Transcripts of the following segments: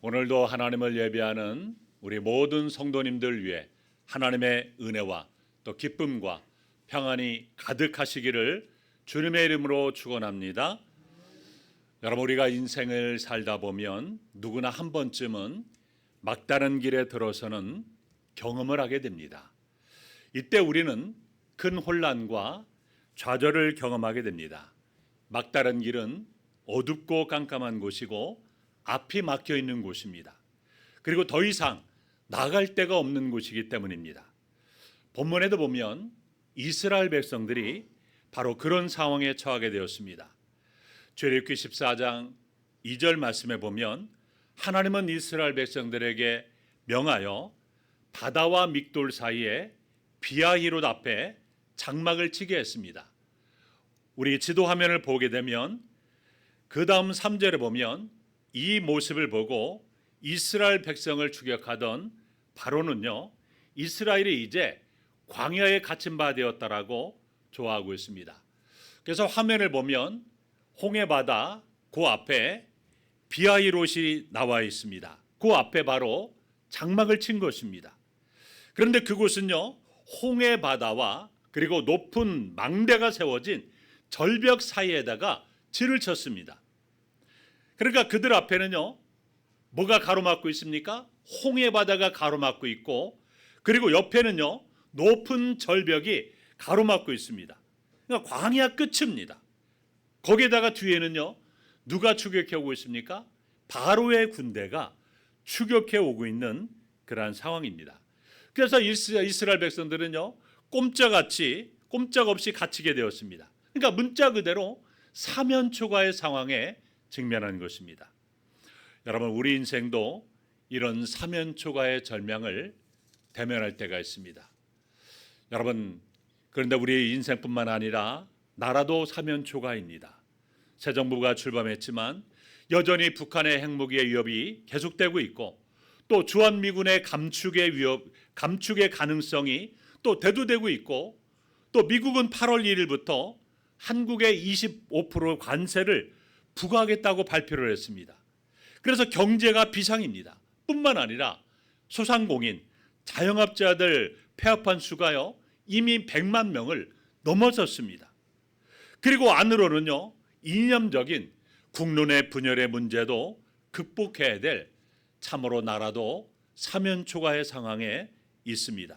오늘도 하나님을 예배하는 우리 모든 성도님들 위해 하나님의 은혜와 또 기쁨과 평안이 가득하시기를 주님의 이름으로 축원합니다. 여러분, 우리가 인생을 살다 보면 누구나 한 번쯤은 막다른 길에 들어서는 경험을 하게 됩니다. 이때 우리는 큰 혼란과 좌절을 경험하게 됩니다. 막다른 길은 어둡고 깜깜한 곳이고 앞이 막혀 있는 곳입니다. 그리고 더 이상 나갈 데가 없는 곳이기 때문입니다. 본문에도 보면 이스라엘 백성들이 바로 그런 상황에 처하게 되었습니다. 출애굽기 14장 2절 말씀에 보면 하나님은 이스라엘 백성들에게 명하여 바다와 믹돌 사이에 비아히롯 앞에 장막을 치게 했습니다. 우리 지도 화면을 보게 되면 그 다음 3절에 보면 이 모습을 보고 이스라엘 백성을 추격하던 바로는요, 이스라엘이 이제 광야에 갇힌 바 되었다라고 조하고 있습니다. 그래서 화면을 보면 홍해바다 그 앞에 비아히롯이 나와 있습니다. 그 앞에 바로 장막을 친 것입니다. 그런데 그곳은요, 홍해바다와 그리고 높은 망대가 세워진 절벽 사이에다가 진을 쳤습니다. 그러니까 그들 앞에는요, 뭐가 가로막고 있습니까? 홍해바다가 가로막고 있고, 그리고 옆에는요, 높은 절벽이 가로막고 있습니다. 그러니까 광야 끝입니다. 거기에다가 뒤에는요, 누가 추격해 오고 있습니까? 바로의 군대가 추격해 오고 있는 그러한 상황입니다. 그래서 이스라엘 백성들은요, 꼼짝없이 갇히게 되었습니다. 그러니까 문자 그대로 사면초가의 상황에 직면한 것입니다. 여러분, 우리 인생도 이런 사면초가의 절망을 대면할 때가 있습니다. 여러분, 그런데 우리 인생뿐만 아니라 나라도 사면초가입니다. 새 정부가 출범했지만 여전히 북한의 핵무기의 위협이 계속되고 있고, 또 주한미군의 감축의 가능성이 또 대두되고 있고, 또 미국은 8월 1일부터 한국의 25% 관세를 부과하겠다고 발표를 했습니다. 그래서 경제가 비상입니다. 뿐만 아니라 소상공인, 자영업자들 폐업한 수가요, 이미 100만 명을 넘어섰습니다. 그리고 안으로는요, 이념적인 국론의 분열의 문제도 극복해야 될 참으로 나라도 사면초가의 상황에 있습니다.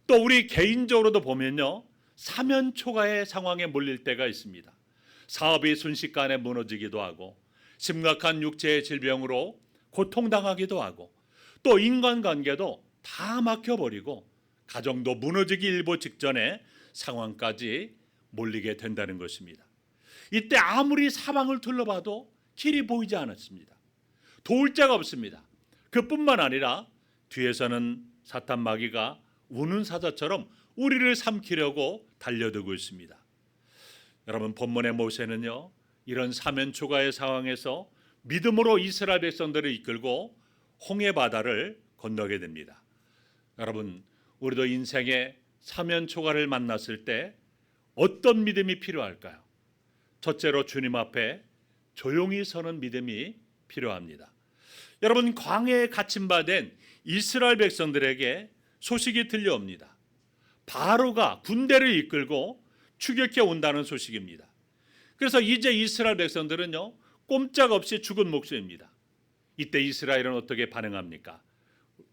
또 우리 개인적으로도 보면요, 사면초가의 상황에 몰릴 때가 있습니다. 사업이 순식간에 무너지기도 하고, 심각한 육체의 질병으로 고통당하기도 하고, 또 인간관계도 다 막혀버리고 가정도 무너지기 일보 직전의 상황까지 몰리게 된다는 것입니다. 이때 아무리 사방을 둘러봐도 길이 보이지 않았습니다. 도울 자가 없습니다. 그뿐만 아니라 뒤에서는 사탄 마귀가 우는 사자처럼 우리를 삼키려고 달려들고 있습니다. 여러분, 본문의 모세는요, 이런 사면초가의 상황에서 믿음으로 이스라엘 백성들을 이끌고 홍해바다를 건너게 됩니다. 여러분, 우리도 인생의 사면초가를 만났을 때 어떤 믿음이 필요할까요? 첫째로 주님 앞에 조용히 서는 믿음이 필요합니다. 여러분, 광야에 갇힌 바 된 이스라엘 백성들에게 소식이 들려옵니다. 바로가 군대를 이끌고 추격해 온다는 소식입니다. 그래서 이제 이스라엘 백성들은요, 꼼짝없이 죽은 목숨입니다. 이때 이스라엘은 어떻게 반응합니까?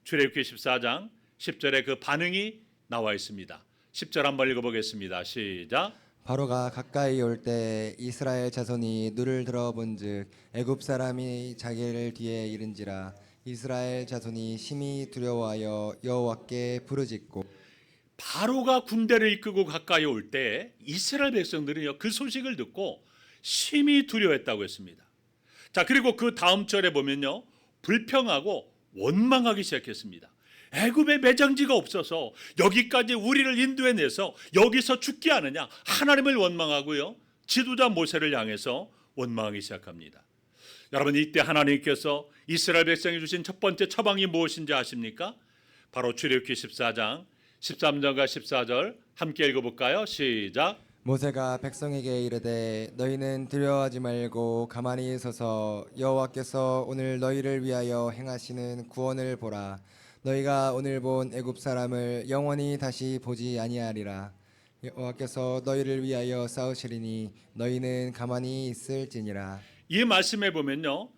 출애굽기 14장 10절에 그 반응이 나와 있습니다. 10절 한번 읽어보겠습니다. 시작. 바로가 가까이 올 때 이스라엘 자손이 눈을 들어본즉 애굽 사람이 자기를 뒤에 이른지라. 이스라엘 자손이 심히 두려워하여 여호와께 부르짖고. 바로가 군대를 이끌고 가까이 올 때 이스라엘 백성들은요, 그 소식을 듣고 심히 두려워했다고 했습니다. 자, 그리고 그 다음 절에 보면요, 불평하고 원망하기 시작했습니다. 애굽에 매장지가 없어서 여기까지 우리를 인도해내서 여기서 죽게 하느냐, 하나님을 원망하고요, 지도자 모세를 향해서 원망하기 시작합니다. 여러분, 이때 하나님께서 이스라엘 백성이 주신 첫 번째 처방이 무엇인지 아십니까? 바로 출애굽기 14장 13절과 14절 함께 읽어볼까요? 시작. 모세가 백성에게 이르되 너희는 두려워하지 말고 가만히 서서 여호와께서 오늘 너희를 위하여 행하시는 구원을 보라. 너희가 오늘 본 애굽 사람을 영원히 다시 보지 아니하리라. 여호와께서 너희를 위하여 싸우시리니 너희는 가만히 있을지니라. 이 말씀에 보면요,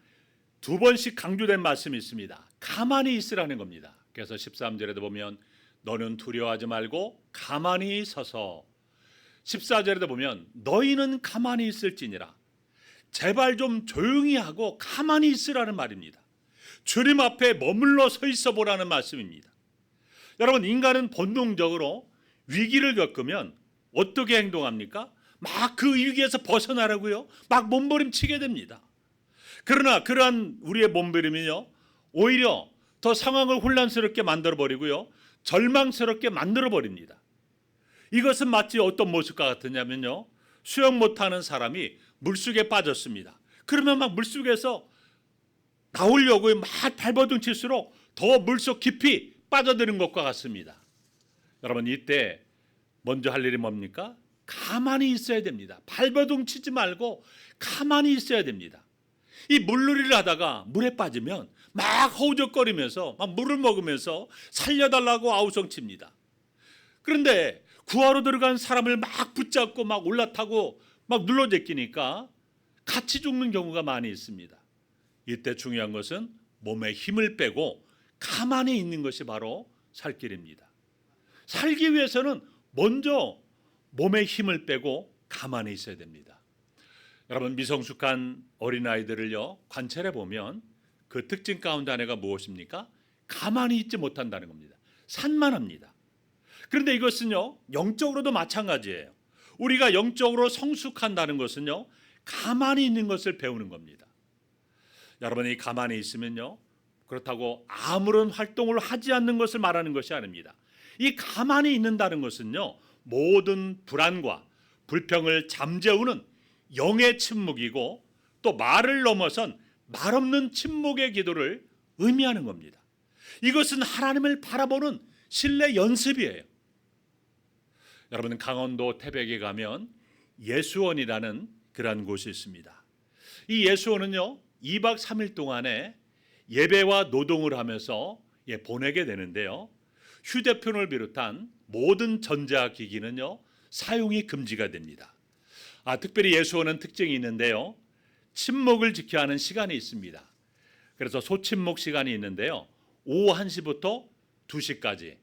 두 번씩 강조된 말씀이 있습니다. 가만히 있으라는 겁니다. 그래서 13절에도 보면 너는 두려워하지 말고 가만히 서서, 14절에도 보면 너희는 가만히 있을지니라. 제발 좀 조용히 하고 가만히 있으라는 말입니다. 주님 앞에 머물러 서 있어 보라는 말씀입니다. 여러분, 인간은 본능적으로 위기를 겪으면 어떻게 행동합니까? 막 그 위기에서 벗어나라고요, 막 몸부림치게 됩니다. 그러나 그러한 우리의 몸부림이요, 오히려 더 상황을 혼란스럽게 만들어버리고요, 절망스럽게 만들어버립니다. 이것은 마치 어떤 모습과 같으냐면요, 수영 못하는 사람이 물속에 빠졌습니다. 그러면 막 물속에서 나오려고 막 발버둥 칠수록 더 물속 깊이 빠져드는 것과 같습니다. 여러분, 이때 먼저 할 일이 뭡니까? 가만히 있어야 됩니다. 발버둥 치지 말고 가만히 있어야 됩니다. 이 물놀이를 하다가 물에 빠지면 막 허우적거리면서 막 물을 먹으면서 살려달라고 아우성칩니다. 그런데 구하러 들어간 사람을 막 붙잡고 막 올라타고 막 눌러제끼니까 같이 죽는 경우가 많이 있습니다. 이때 중요한 것은 몸에 힘을 빼고 가만히 있는 것이 바로 살 길입니다. 살기 위해서는 먼저 몸에 힘을 빼고 가만히 있어야 됩니다. 여러분, 미성숙한 어린아이들을요, 관찰해 보면 그 특징 가운데 하나가 무엇입니까? 가만히 있지 못한다는 겁니다. 산만합니다. 그런데 이것은요, 영적으로도 마찬가지예요. 우리가 영적으로 성숙한다는 것은요, 가만히 있는 것을 배우는 겁니다. 여러분이 가만히 있으면요, 그렇다고 아무런 활동을 하지 않는 것을 말하는 것이 아닙니다. 이 가만히 있는다는 것은요, 모든 불안과 불평을 잠재우는 영의 침묵이고, 또 말을 넘어선 말없는 침묵의 기도를 의미하는 겁니다. 이것은 하나님을 바라보는 신뢰 연습이에요. 여러분, 강원도 태백에 가면 예수원이라는 그러한 곳이 있습니다. 이 예수원은요, 2박 3일 동안에 예배와 노동을 하면서 보내게 되는데요, 휴대폰을 비롯한 모든 전자기기는요, 사용이 금지가 됩니다. 특별히 예수원은 특징이 있는데요, 침묵을 지켜야 하는 시간이 있습니다. 그래서 소침묵 시간이 있는데요, 오후 1시부터 2시까지,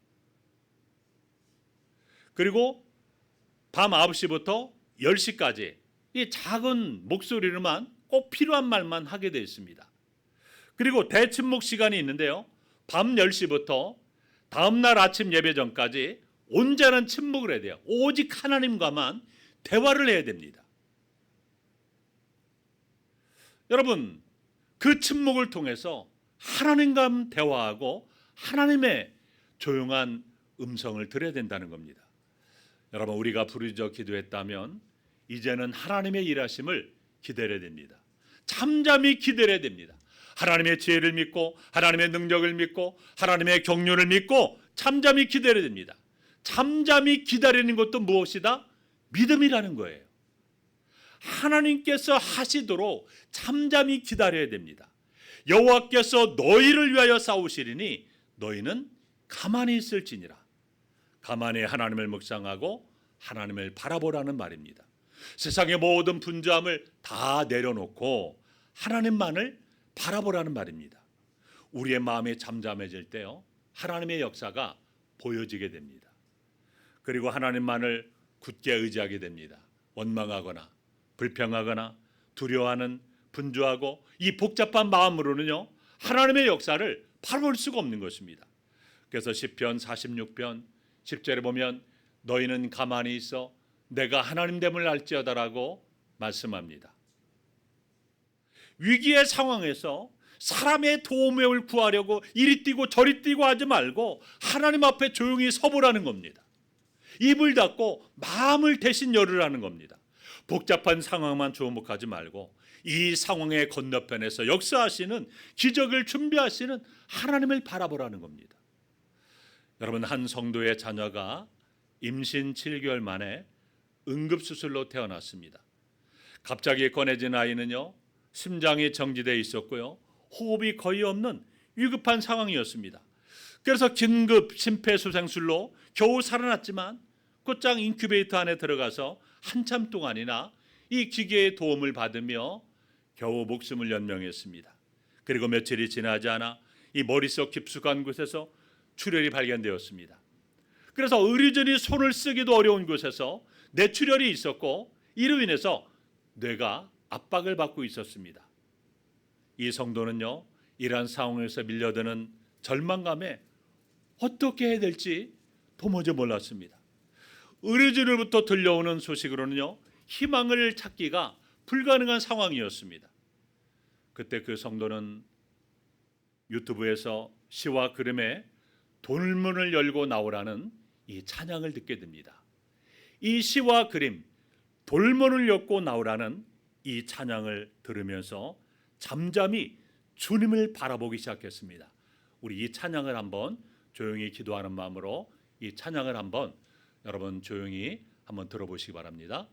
그리고 밤 9시부터 10시까지 이 작은 목소리로만 꼭 필요한 말만 하게 되어 있습니다. 그리고 대침묵 시간이 있는데요, 밤 10시부터 다음날 아침 예배 전까지 온전한 침묵을 해야 돼요. 오직 하나님과만 대화를 해야 됩니다. 여러분, 그 침묵을 통해서 하나님과 대화하고 하나님의 조용한 음성을 들어야 된다는 겁니다. 여러분, 우리가 부르짖어 기도했다면 이제는 하나님의 일하심을 기다려야 됩니다. 잠잠히 기다려야 됩니다. 하나님의 지혜를 믿고 하나님의 능력을 믿고 하나님의 경륜을 믿고 잠잠히 기다려야 됩니다. 잠잠히 기다리는 것도 무엇이다? 믿음이라는 거예요. 하나님께서 하시도록 잠잠히 기다려야 됩니다. 여호와께서 너희를 위하여 싸우시리니 너희는 가만히 있을지니라. 가만히 하나님을 묵상하고 하나님을 바라보라는 말입니다. 세상의 모든 분주함을 다 내려놓고 하나님만을 바라보라는 말입니다. 우리의 마음이 잠잠해질 때요, 하나님의 역사가 보여지게 됩니다. 그리고 하나님만을 굳게 의지하게 됩니다. 원망하거나 불평하거나 두려워하는 분주하고 이 복잡한 마음으로는요, 하나님의 역사를 바라볼 수가 없는 것입니다. 그래서 시편 46편 10절에 보면 너희는 가만히 있어 내가 하나님됨을 알지어다라고 말씀합니다. 위기의 상황에서 사람의 도움을 구하려고 이리 뛰고 저리 뛰고 하지 말고 하나님 앞에 조용히 서보라는 겁니다. 입을 닫고 마음을 대신 열으라는 겁니다. 복잡한 상황만 주목하지 말고 이 상황의 건너편에서 역사하시는 기적을 준비하시는 하나님을 바라보라는 겁니다. 여러분, 한 성도의 자녀가 임신 7개월 만에 응급수술로 태어났습니다. 갑자기 꺼내진 아이는요, 심장이 정지되어 있었고요, 호흡이 거의 없는 위급한 상황이었습니다. 그래서 긴급 심폐소생술로 겨우 살아났지만 곧장 인큐베이터 안에 들어가서 한참 동안이나 이 기계의 도움을 받으며 겨우 목숨을 연명했습니다. 그리고 며칠이 지나지 않아 이 머릿속 깊숙한 곳에서 출혈이 발견되었습니다. 그래서 의료진이 손을 쓰기도 어려운 곳에서 뇌출혈이 있었고 이로 인해서 뇌가 압박을 받고 있었습니다. 이 성도는요, 이러한 상황에서 밀려드는 절망감에 어떻게 해야 될지 도무지 몰랐습니다. 의료진으로부터 들려오는 소식으로는요, 희망을 찾기가 불가능한 상황이었습니다. 그때 그 성도는 유튜브에서 시와 그림에 돌문을 열고 나오라는 이 찬양을 듣게 됩니다. 이 시와 그림, 돌문을 열고 나오라는 이 찬양을 들으면서 잠잠히 주님을 바라보기 시작했습니다. 우리 이 찬양을 한번 조용히 기도하는 마음으로 이 찬양을 한번 여러분 조용히 한번 들어보시기 바랍니다.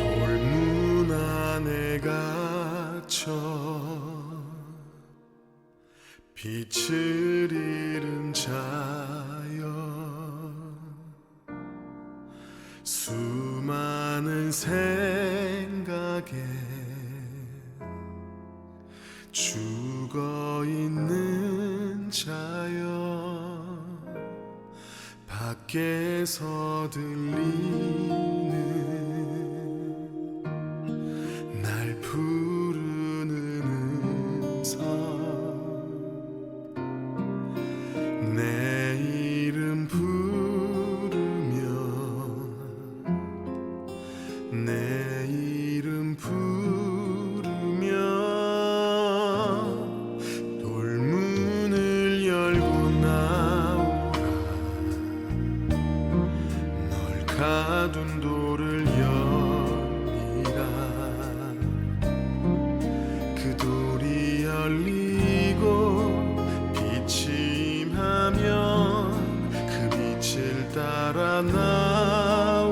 돌문 안에 갇혀 빛을 잃은 자여, 수많은 생각에 죽어있는 자여, 밖에서 들리는 날 부르는 음성, 내 이름 부르면, 내 이름 부르면 돌문을 열고 나오라, 널 가둔 돌을 열리라, 그 돌이 열리고 빛이 임하면 그 빛을 따라 나오라,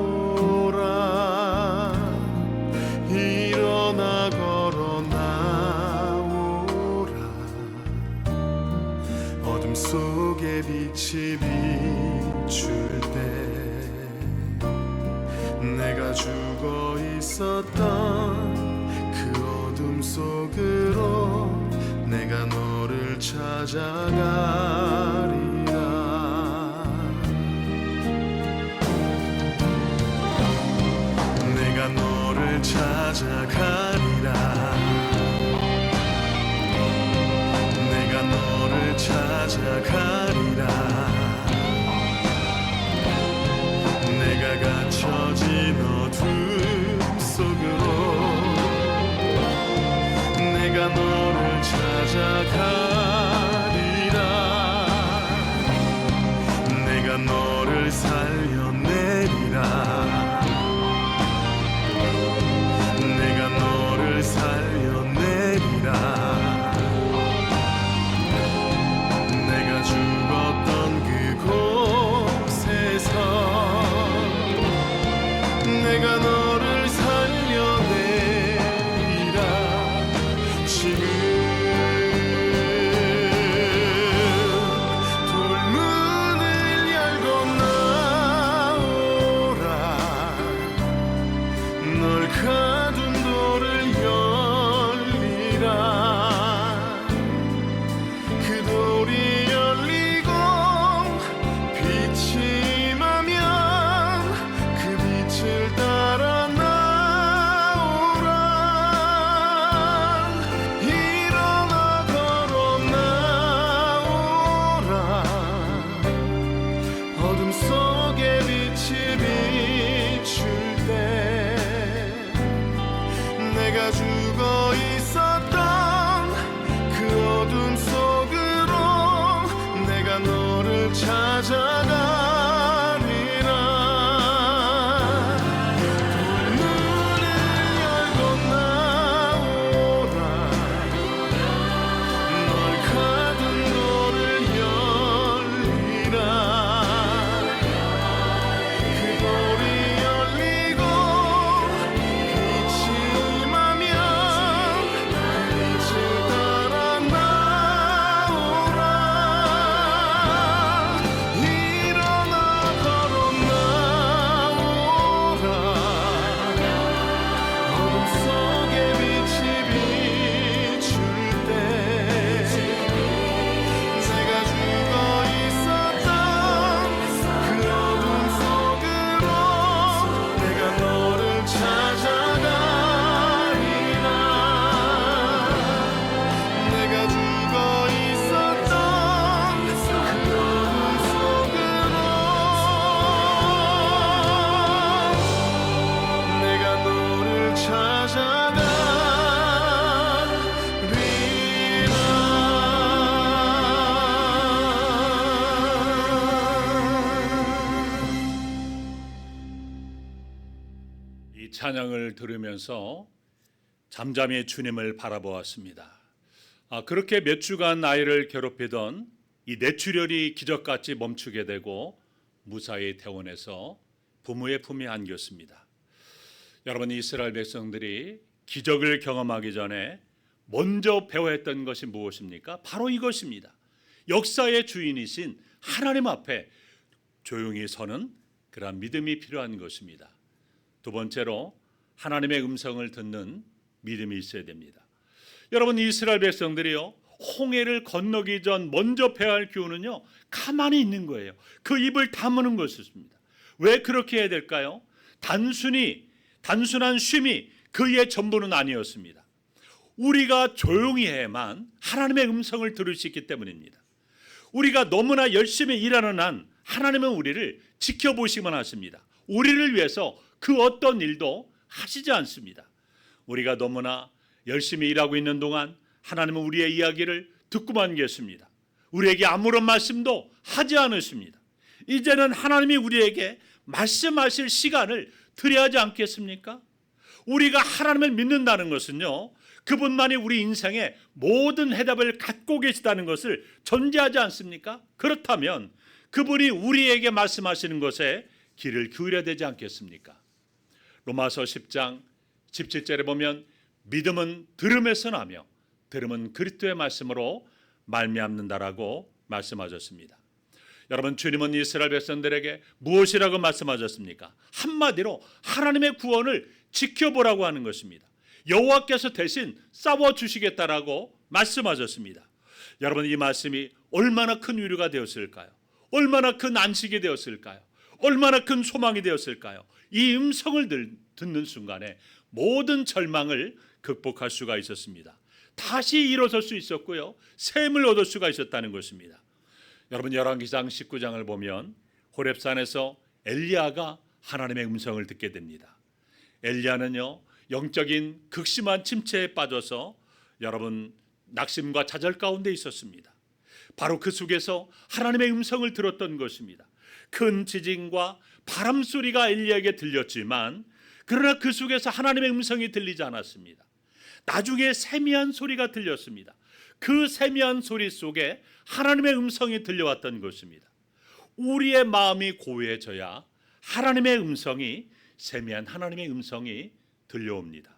일어나 걸어 나오라, 어둠 속에 빛이 비출 때 내가 죽어 있었던 그 어둠 속으로 내가 너를 찾아가리라, 내가 너를 찾아가리라, 내가 너를 찾아가리라, 내가 갇혀진 어둠 속으로 내가 너를 찾아가리라, 내가 너를 살려내리라, 내가 너를 살려내리라, 내가 죽었던 그곳에서 내가 너를 살려내리라, 지금 돌문을 열고 나오라, 널 가둔 돌을 열리라, 그 돌이 열리고 빛이 임하면 그 빛을 따라 나오라, 일어나 걸어 나오라, 어둠 속에 빛이 비출 때 내가 죽어 찾아가리라. 문을 열고 나오라. 널 가둔 돌을 열리라. 그 돌이 열리고 빛이 임하면 빛을 따라 나오라. 일어나 걸어 나오라. 어둠 속에 빛이 비출 때 내가 죽어 있었던 그 어둠 속으로 내가 너를 찾아가리라. 내가 죽어 있었던 그 어둠 속으로 내가 너를 이 찬양을 들으면서 잠잠히 주님을 바라보았습니다. 그렇게 몇 주간 아이를 괴롭히던 이 뇌출혈이 기적같이 멈추게 되고 무사히 퇴원해서 부모의 품에 안겼습니다. 여러분, 이스라엘 백성들이 기적을 경험하기 전에 먼저 배워야 했던 것이 무엇입니까? 바로 이것입니다. 역사의 주인이신 하나님 앞에 조용히 서는 그런 믿음이 필요한 것입니다. 두 번째로 하나님의 음성을 듣는 믿음이 있어야 됩니다. 여러분, 이스라엘 백성들이요, 홍해를 건너기 전 먼저 배워야 할 교훈은요, 가만히 있는 거예요. 그 입을 다무는 것입니다. 왜 그렇게 해야 될까요? 단순한 쉼이 그의 전부는 아니었습니다. 우리가 조용히 해야만 하나님의 음성을 들을 수 있기 때문입니다. 우리가 너무나 열심히 일하는 한 하나님은 우리를 지켜보시기만 하십니다. 우리를 위해서 그 어떤 일도 하시지 않습니다. 우리가 너무나 열심히 일하고 있는 동안 하나님은 우리의 이야기를 듣고만 계십니다. 우리에게 아무런 말씀도 하지 않으십니다. 이제는 하나님이 우리에게 말씀하실 시간을 드려야 하지 않겠습니까? 우리가 하나님을 믿는다는 것은요, 그분만이 우리 인생의 모든 해답을 갖고 계시다는 것을 전제하지 않습니까? 그렇다면 그분이 우리에게 말씀하시는 것에 귀를 기울여야 되지 않겠습니까? 로마서 10장 17절에 보면 믿음은 들음에서 나며 들음은 그리스도의 말씀으로 말미암는다라고 말씀하셨습니다. 여러분, 주님은 이스라엘 백성들에게 무엇이라고 말씀하셨습니까? 한마디로 하나님의 구원을 지켜보라고 하는 것입니다. 여호와께서 대신 싸워주시겠다라고 말씀하셨습니다. 여러분, 이 말씀이 얼마나 큰 위로가 되었을까요? 얼마나 큰 안식이 되었을까요? 얼마나 큰 소망이 되었을까요? 이 음성을 듣는 순간에 모든 절망을 극복할 수가 있었습니다. 다시 일어설 수 있었고요, 샘을 얻을 수가 있었다는 것입니다. 여러분, 열왕기상 19장을 보면 호렙산에서 엘리야가 하나님의 음성을 듣게 됩니다. 엘리야는요, 영적인 극심한 침체에 빠져서 여러분 낙심과 좌절 가운데 있었습니다. 바로 그 속에서 하나님의 음성을 들었던 것입니다. 큰 지진과 바람 소리가 엘리야에게 들렸지만 그러나 그 속에서 하나님의 음성이 들리지 않았습니다. 나중에 세미한 소리가 들렸습니다. 그 세미한 소리 속에 하나님의 음성이 들려왔던 것입니다. 우리의 마음이 고요해져야 하나님의 음성이, 세미한 하나님의 음성이 들려옵니다.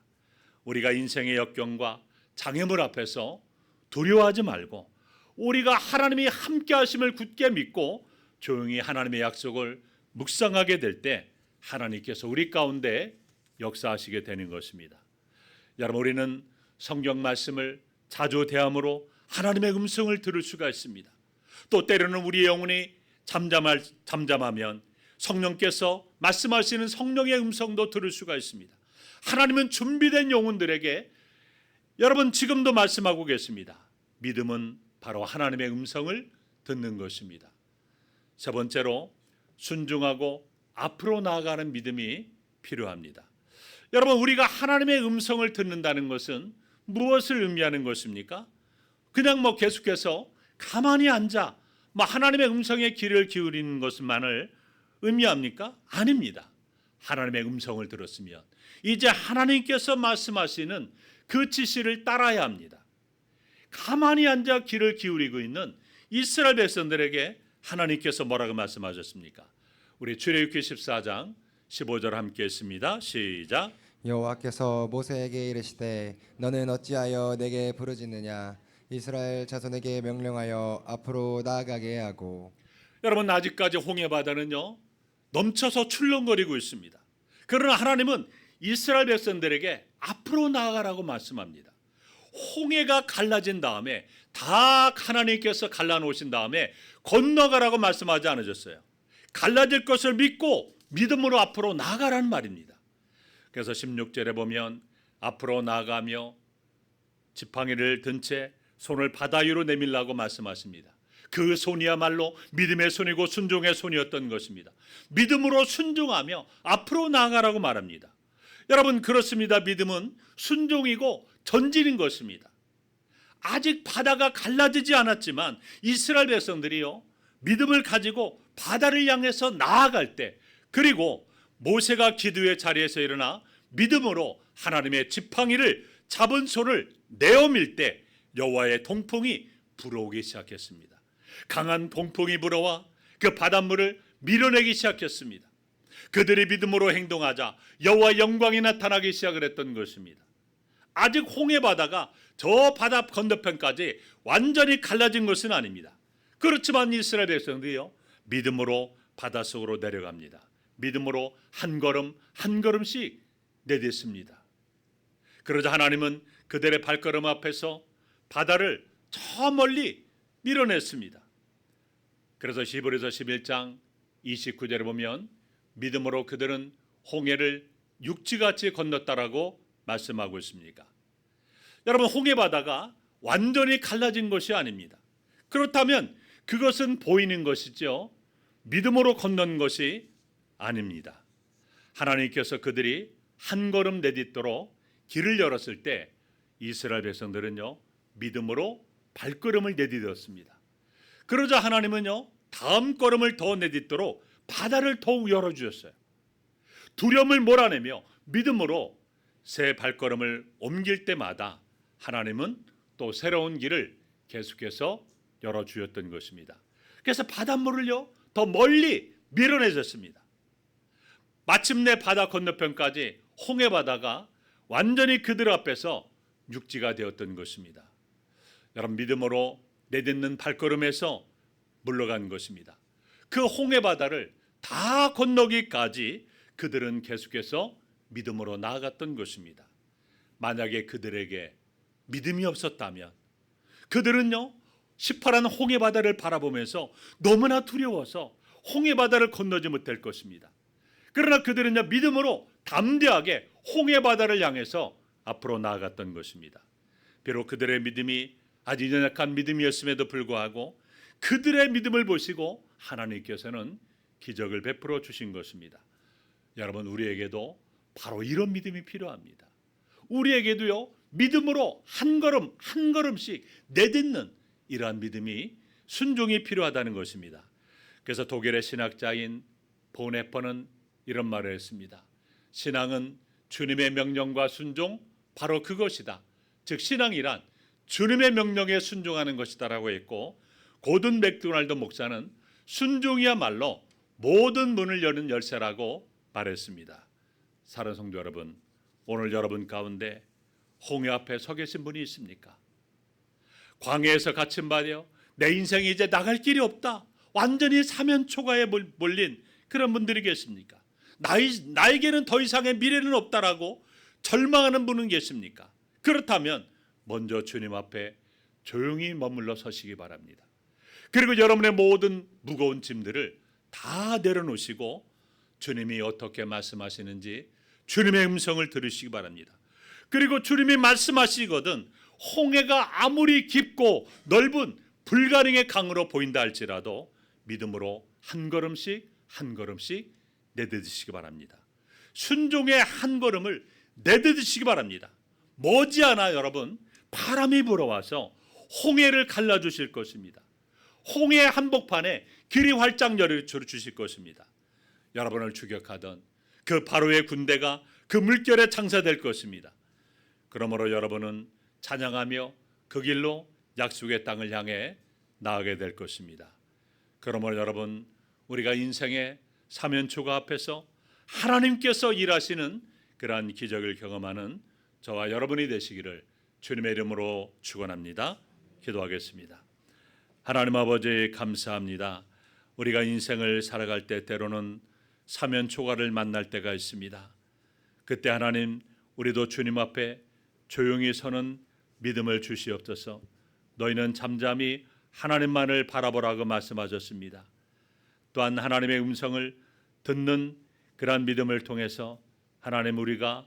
우리가 인생의 역경과 장애물 앞에서 두려워하지 말고 우리가 하나님이 함께 하심을 굳게 믿고 조용히 하나님의 약속을 묵상하게 될 때 하나님께서 우리 가운데 역사하시게 되는 것입니다. 여러분, 우리는 성경 말씀을 자주 대함으로 하나님의 음성을 들을 수가 있습니다. 또 때로는 우리의 영혼이 잠잠하면 성령께서 말씀하시는 성령의 음성도 들을 수가 있습니다. 하나님은 준비된 영혼들에게 여러분 지금도 말씀하고 계십니다. 믿음은 바로 하나님의 음성을 듣는 것입니다. 세 번째로 순종하고 앞으로 나아가는 믿음이 필요합니다. 여러분, 우리가 하나님의 음성을 듣는다는 것은 무엇을 의미하는 것입니까? 그냥 계속해서 가만히 앉아 뭐 하나님의 음성에 귀를 기울이는 것만을 의미합니까? 아닙니다. 하나님의 음성을 들었으면 이제 하나님께서 말씀하시는 그 지시를 따라야 합니다. 가만히 앉아 귀를 기울이고 있는 이스라엘 백성들에게 하나님께서 뭐라고 말씀하셨습니까? 우리 출애굽기 14장 15절 함께 했습니다. 시작. 여호와께서 모세에게 이르시되 너는 어찌하여 내게 부르짖느냐 이스라엘 자손에게 명령하여 앞으로 나아가게 하고. 여러분, 아직까지 홍해 바다는요 넘쳐서 출렁거리고 있습니다. 그러나 하나님은 이스라엘 백성들에게 앞으로 나아가라고 말씀합니다. 홍해가 갈라진 다음에 다 하나님께서 갈라놓으신 다음에 건너가라고 말씀하지 않으셨어요. 갈라질 것을 믿고 믿음으로 앞으로 나아가라는 말입니다. 그래서 16절에 보면 앞으로 나아가며 지팡이를 든 채 손을 바다 위로 내밀라고 말씀하십니다. 그 손이야말로 믿음의 손이고 순종의 손이었던 것입니다. 믿음으로 순종하며 앞으로 나아가라고 말합니다. 여러분, 그렇습니다. 믿음은 순종이고 전진인 것입니다. 아직 바다가 갈라지지 않았지만 이스라엘 백성들이요 믿음을 가지고 바다를 향해서 나아갈 때, 그리고 모세가 기도의 자리에서 일어나 믿음으로 하나님의 지팡이를 잡은 손을 내어밀 때 여호와의 동풍이 불어오기 시작했습니다. 강한 동풍이 불어와 그 바닷물을 밀어내기 시작했습니다. 그들이 믿음으로 행동하자 여호와의 영광이 나타나기 시작을 했던 것입니다. 아직 홍해 바다가 저 바다 건너편까지 완전히 갈라진 것은 아닙니다. 그렇지만 이스라엘 백성들이요 믿음으로 바닷속으로 내려갑니다. 믿음으로 한 걸음 한 걸음씩 내딛습니다. 그러자 하나님은 그들의 발걸음 앞에서 바다를 저 멀리 밀어냈습니다. 그래서 히브리서 11장 29절에 보면 믿음으로 그들은 홍해를 육지같이 건넜다라고 말씀하고 있습니다. 여러분, 홍해 바다가 완전히 갈라진 것이 아닙니다. 그렇다면 그것은 보이는 것이죠. 믿음으로 건넌 것이 아닙니다. 하나님께서 그들이 한 걸음 내딛도록 길을 열었을 때 이스라엘 백성들은요 믿음으로 발걸음을 내딛었습니다. 그러자 하나님은요 다음 걸음을 더 내딛도록 바다를 더욱 열어주셨어요. 두려움을 몰아내며 믿음으로 새 발걸음을 옮길 때마다 하나님은 또 새로운 길을 계속해서 열어주셨던 것입니다. 그래서 바닷물을요 더 멀리 밀어내셨습니다. 마침내 바다 건너편까지 홍해 바다가 완전히 그들 앞에서 육지가 되었던 것입니다. 여러분, 믿음으로 내딛는 발걸음에서 물러간 것입니다. 그 홍해 바다를 다 건너기까지 그들은 계속해서 믿음으로 나아갔던 것입니다. 만약에 그들에게 믿음이 없었다면 그들은요 시퍼런 홍해 바다를 바라보면서 너무나 두려워서 홍해 바다를 건너지 못할 것입니다. 그러나 그들은요 믿음으로 담대하게 홍해 바다를 향해서 앞으로 나아갔던 것입니다. 비록 그들의 믿음이 아주 연약한 믿음이었음에도 불구하고 그들의 믿음을 보시고 하나님께서는 기적을 베풀어 주신 것입니다. 여러분, 우리에게도 바로 이런 믿음이 필요합니다. 우리에게도요 믿음으로 한 걸음 한 걸음씩 내딛는 이러한 믿음이, 순종이 필요하다는 것입니다. 그래서 독일의 신학자인 보네퍼는 이런 말을 했습니다. 신앙은 주님의 명령과 순종, 바로 그것이다. 즉 신앙이란 주님의 명령에 순종하는 것이다라고 했고, 고든 맥도날드 목사는 순종이야말로 모든 문을 여는 열쇠라고 말했습니다. 사랑하는 성도 여러분, 오늘 여러분 가운데 홍해 앞에 서 계신 분이 있습니까? 광야에서 갇힌 바되어 내 인생이 이제 나갈 길이 없다, 완전히 사면초가에 몰린 그런 분들이 계십니까? 나에게는 더 이상의 미래는 없다라고 절망하는 분은 계십니까? 그렇다면 먼저 주님 앞에 조용히 머물러 서시기 바랍니다. 그리고 여러분의 모든 무거운 짐들을 다 내려놓으시고 주님이 어떻게 말씀하시는지 주님의 음성을 들으시기 바랍니다. 그리고 주님이 말씀하시거든 홍해가 아무리 깊고 넓은 불가능의 강으로 보인다 할지라도 믿음으로 한 걸음씩 한 걸음씩 내딛으시기 바랍니다. 순종의 한 걸음을 내딛으시기 바랍니다. 머지않아 여러분 바람이 불어와서 홍해를 갈라주실 것입니다. 홍해 한복판에 길이 활짝 열어 주실 것입니다. 여러분을 추격하던 그 바로의 군대가 그 물결에 장사될 것입니다. 그러므로 여러분은 찬양하며 그 길로 약속의 땅을 향해 나아가게 될 것입니다. 그러므로 여러분, 우리가 인생의 사면초가 앞에서 하나님께서 일하시는 그러한 기적을 경험하는 저와 여러분이 되시기를 주님의 이름으로 축원합니다. 기도하겠습니다. 하나님 아버지, 감사합니다. 우리가 인생을 살아갈 때 때로는 사면초가를 만날 때가 있습니다. 그때 하나님, 우리도 주님 앞에 조용히 서는 믿음을 주시옵소서. 너희는 잠잠히 하나님만을 바라보라고 말씀하셨습니다. 또한 하나님의 음성을 듣는 그러한 믿음을 통해서 하나님, 우리가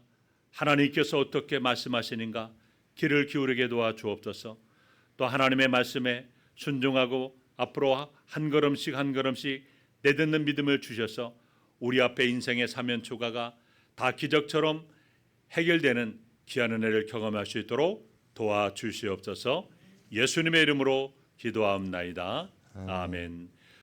하나님께서 어떻게 말씀하시는가 귀를 기울이게 도와 주옵소서. 또 하나님의 말씀에 순종하고 앞으로 한 걸음씩 한 걸음씩 내딛는 믿음을 주셔서 우리 앞에 인생의 사면초가가 다 기적처럼 해결되는 귀한 은혜를 경험할 수 있도록 도와주시옵소서. 예수님의 이름으로 기도하옵나이다. 아멘.